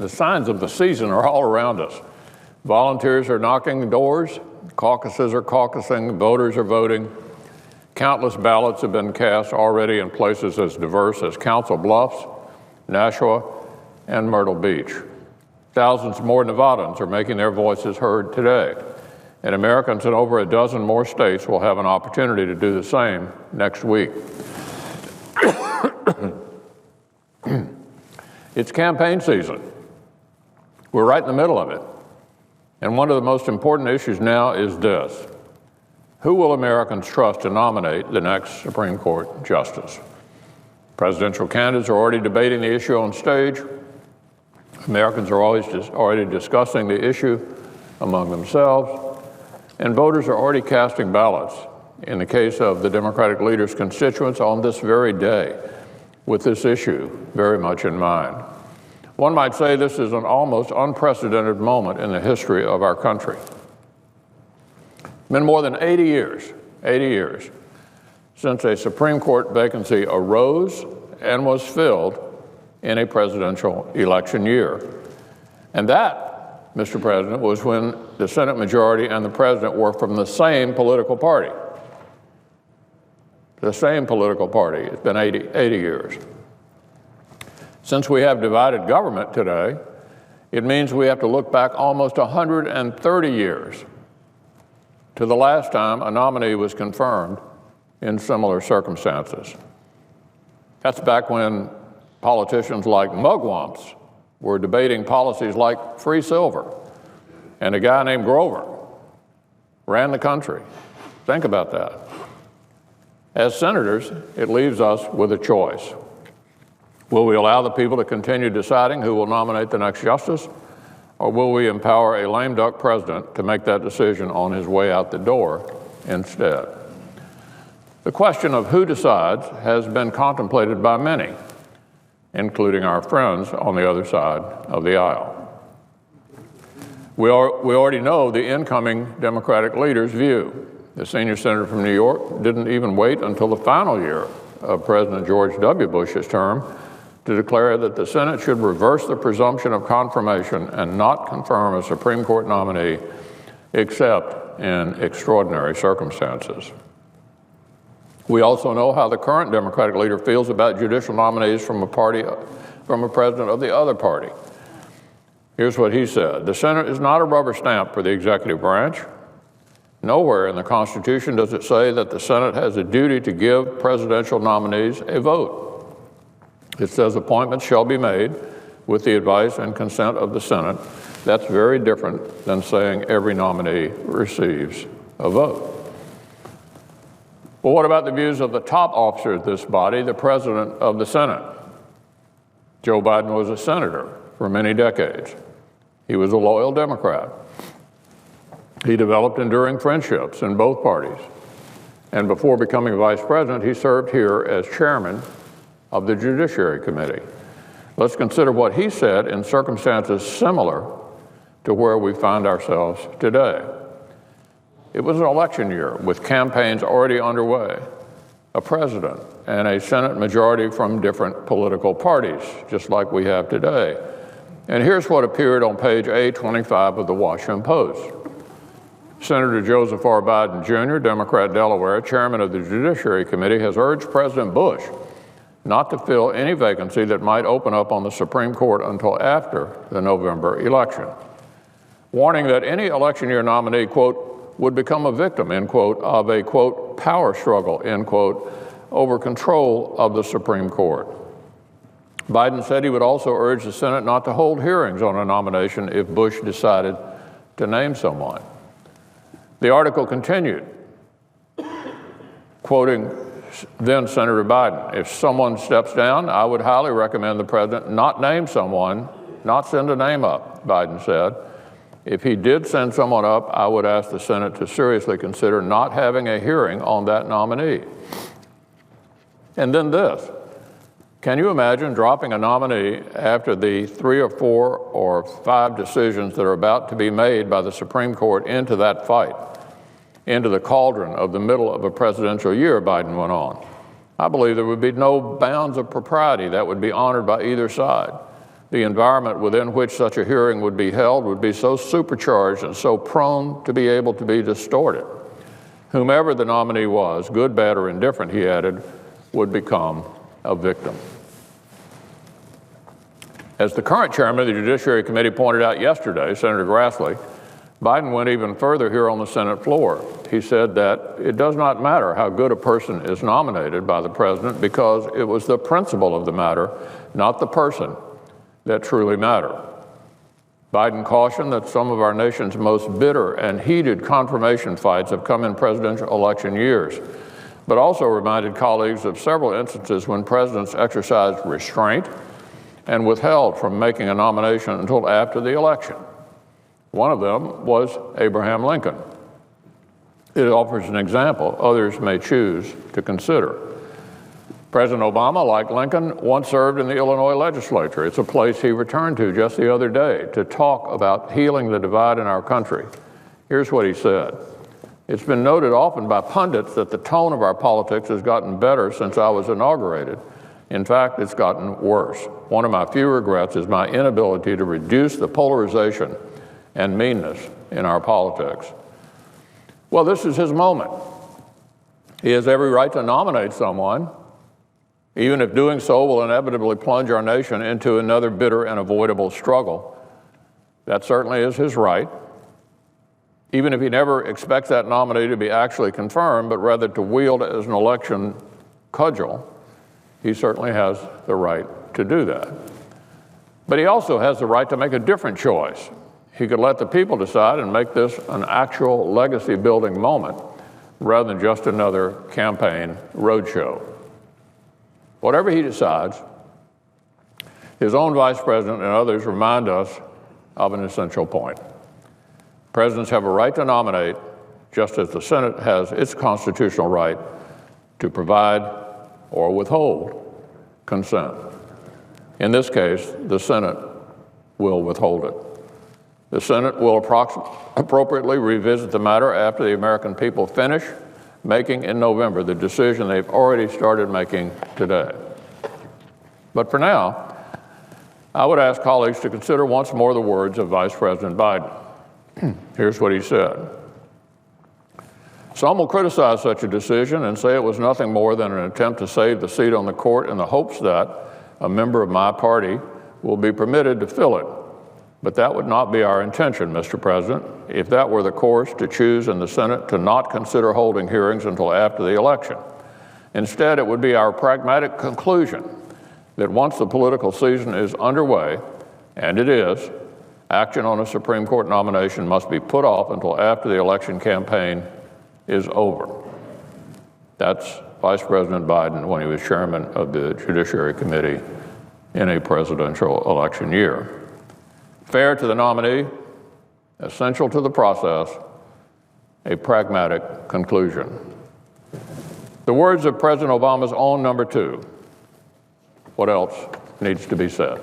The signs of the season are all around us. Volunteers are knocking doors, caucuses are caucusing, voters are voting. Countless ballots have been cast already in places as diverse as Council Bluffs, Nashua, and Myrtle Beach. Thousands more Nevadans are making their voices heard today, and Americans in over a dozen more states will have an opportunity to do the same next week. It's campaign season. We're right in the middle of it. And one of the most important issues now is this: who will Americans trust to nominate the next Supreme Court justice? Presidential candidates are already debating the issue on stage. Americans are already discussing the issue among themselves. And voters are already casting ballots, in the case of the Democratic leader's constituents, on this very day, with this issue very much in mind. One might say this is an almost unprecedented moment in the history of our country. It's been more than 80 years since a Supreme Court vacancy arose and was filled in a presidential election year. And that, Mr. President, was when the Senate majority and the president were from the same political party. The same political party. It's been 80 years. Since we have divided government today, it means we have to look back almost 130 years to the last time a nominee was confirmed in similar circumstances. That's back when politicians like mugwumps were debating policies like free silver, and a guy named Grover ran the country. Think about that. As senators, it leaves us with a choice. Will we allow the people to continue deciding who will nominate the next justice, or will we empower a lame duck president to make that decision on his way out the door instead? The question of who decides has been contemplated by many, including our friends on the other side of the aisle. We already know the incoming Democratic leader's view. The senior senator from New York didn't even wait until the final year of President George W. Bush's term to declare that the Senate should reverse the presumption of confirmation and not confirm a Supreme Court nominee except in extraordinary circumstances. We also know how the current Democratic leader feels about judicial nominees from a president of the other party. Here's what he said: "The Senate is not a rubber stamp for the executive branch. Nowhere in the Constitution does it say that the Senate has a duty to give presidential nominees a vote. It says appointments shall be made with the advice and consent of the Senate. That's very different than saying every nominee receives a vote." Well, what about the views of the top officer of this body, the President of the Senate? Joe Biden was a senator for many decades. He was a loyal Democrat. He developed enduring friendships in both parties. And before becoming vice president, he served here as chairman of the Judiciary Committee. Let's consider what he said in circumstances similar to where we find ourselves today. It was an election year with campaigns already underway, a president and a Senate majority from different political parties, just like we have today. And here's what appeared on page A25 of the Washington Post. Senator Joseph R. Biden Jr., Democrat, Delaware, chairman of the Judiciary Committee, has urged President Bush not to fill any vacancy that might open up on the Supreme Court until after the November election, warning that any election year nominee, quote, would become a victim, end quote, of a, quote, power struggle, end quote, over control of the Supreme Court. Biden said he would also urge the Senate not to hold hearings on a nomination if Bush decided to name someone. The article continued, quoting then Senator Biden: "If someone steps down, I would highly recommend the president not name someone, not send a name up," Biden said. "If he did send someone up, I would ask the Senate to seriously consider not having a hearing on that nominee." And then this: can you imagine dropping a nominee after the 3 or 4 or 5 decisions that are about to be made by the Supreme Court into that fight, into the cauldron of the middle of a presidential year, Biden went on. I believe there would be no bounds of propriety that would be honored by either side. the environment within which such a hearing would be held would be so supercharged and so prone to be able to be distorted. Whomever the nominee was, good, bad, or indifferent, he added, would become a victim. As the current chairman of the Judiciary Committee pointed out yesterday, Senator Grassley, Biden went even further here on the Senate floor. He said that it does not matter how good a person is nominated by the president because it was the principle of the matter, not the person, that truly matter. Biden cautioned that some of our nation's most bitter and heated confirmation fights have come in presidential election years, but also reminded colleagues of several instances when presidents exercised restraint and withheld from making a nomination until after the election. One of them was Abraham Lincoln. It offers an example others may choose to consider. President Obama, like Lincoln, once served in the Illinois legislature. It's a place he returned to just the other day to talk about healing the divide in our country. Here's what he said. It's been noted often by pundits that the tone of our politics has gotten better since I was inaugurated. In fact, it's gotten worse. One of my few regrets is my inability to reduce the polarization and meanness in our politics. Well, this is his moment. He has every right to nominate someone, even if doing so will inevitably plunge our nation into another bitter and avoidable struggle. That certainly is his right, even if he never expects that nominee to be actually confirmed, but rather to wield it as an election cudgel. He certainly has the right to do that. But he also has the right to make a different choice. He could let the people decide and make this an actual legacy-building moment rather than just another campaign roadshow. Whatever he decides, his own vice president and others remind us of an essential point. Presidents have a right to nominate, just as the Senate has its constitutional right to provide or withhold consent. In this case, the Senate will withhold it. The Senate will appropriately revisit the matter after the American people finish making in November the decision they've already started making today. But for now, I would ask colleagues to consider once more the words of Vice President Biden. Here's what he said. Some will criticize such a decision and say it was nothing more than an attempt to save the seat on the court in the hopes that a member of my party will be permitted to fill it. But that would not be our intention, Mr. President. If that were the course, to choose in the Senate to not consider holding hearings until after the election. Instead, it would be our pragmatic conclusion that once the political season is underway, and it is, action on a Supreme Court nomination must be put off until after the election campaign is over. That's Vice President Biden when he was chairman of the Judiciary Committee in a presidential election year. Fair to the nominee, essential to the process, a pragmatic conclusion. The words of President Obama's own number 2. What else needs to be said?